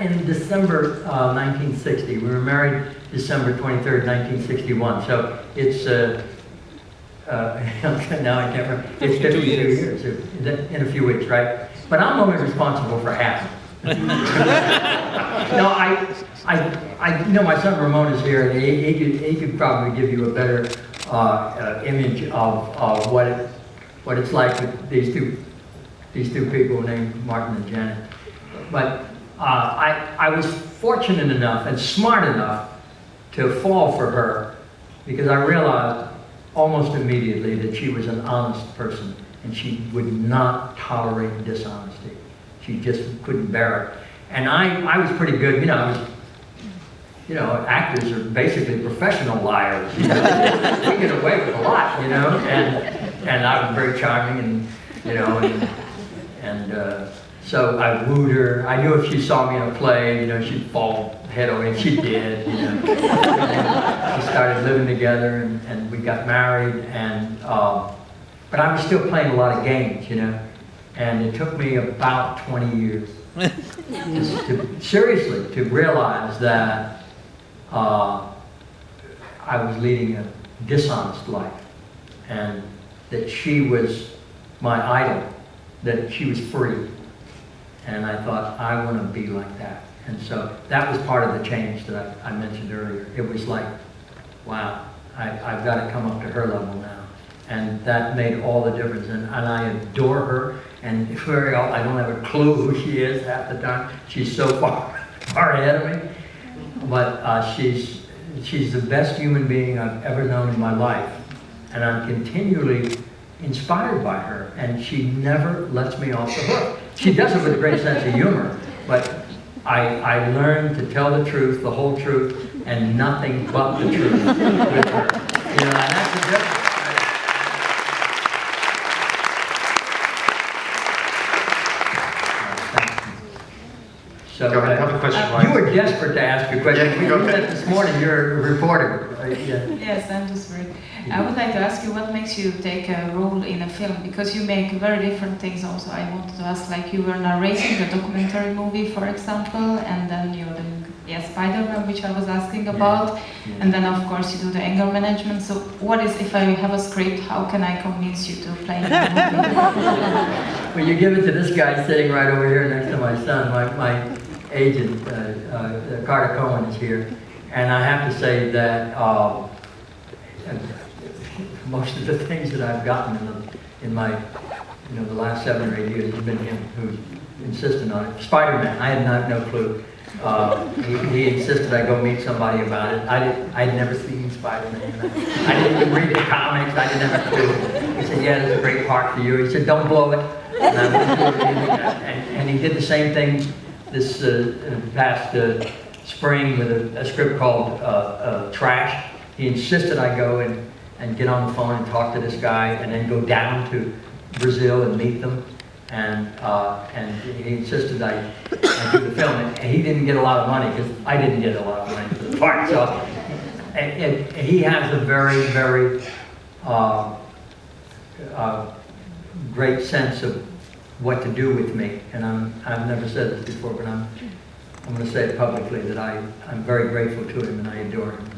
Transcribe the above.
met in December 1960. We were married December 23rd, 1961. So it's, now I can't remember, it's 52 years in a few weeks, right? But I'm only responsible for half. No, you know, my son Ramon is here, and he could probably give you a better image of what it's like with these two people named Martin and Janet. But I was fortunate enough and smart enough to fall for her, because I realized almost immediately that she was an honest person and she would not tolerate dishonesty. She just couldn't bear it. And I was pretty good, you know, actors are basically professional liars. You know? We get away with a lot, you know, and I was very charming, and you know, so I wooed her. I knew if she saw me in a play, you know, she'd fall head over, and she did, you know. We started living together, and we got married, and but I was still playing a lot of games, you know, and it took me about 20 years seriously to realize that I was leading a dishonest life, and that she was my idol, that she was free. And I thought, I want to be like that. And so that was part of the change that I mentioned earlier. It was like, wow, I've got to come up to her level now. And that made all the difference. And I adore her. And I don't have a clue who she is half the time. She's so far ahead of me. But she's the best human being I've ever known in my life. And I'm continually inspired by her. And she never lets me off the hook. She does it with a great sense of humor. But I learned to tell the truth, the whole truth, and nothing but the truth with her. You know, and that's the difference. So, I have a question. You were desperate to ask a question. You said this morning you're a reporter. Yes, I'm just very. I would like to ask you, what makes you take a role in a film? Because you make very different things also. I wanted to ask, like, you were narrating a documentary movie, for example, and then you're doing Spider-Man, which I was asking about, and then of course you do the anger management. So what is, if I have a script, how can I convince you to play in a movie? Well, you give it to this guy sitting right over here next to my son. My agent, Carter Cohen, is here, and I have to say that most of the things that I've gotten in my, you know, the last 7 or 8 years has been him who insisted on it. Spider-Man, I had no clue. He insisted I go meet somebody about it. I'd never seen Spider-Man. I didn't even read the comics. I didn't have a clue. He said, "Yeah, there's a great part for you." He said, "Don't blow it." And I wouldn't do it either. And he did the same thing this past spring with a script called Trash. He insisted I go and get on the phone and talk to this guy, and then go down to Brazil and meet them. And he insisted I do the film. And he didn't get a lot of money, because I didn't get a lot of money for the part. So he has a very, very great sense of what to do with me. And I've never said this before, but I'm going to say it publicly, that I'm very grateful to him and I adore him.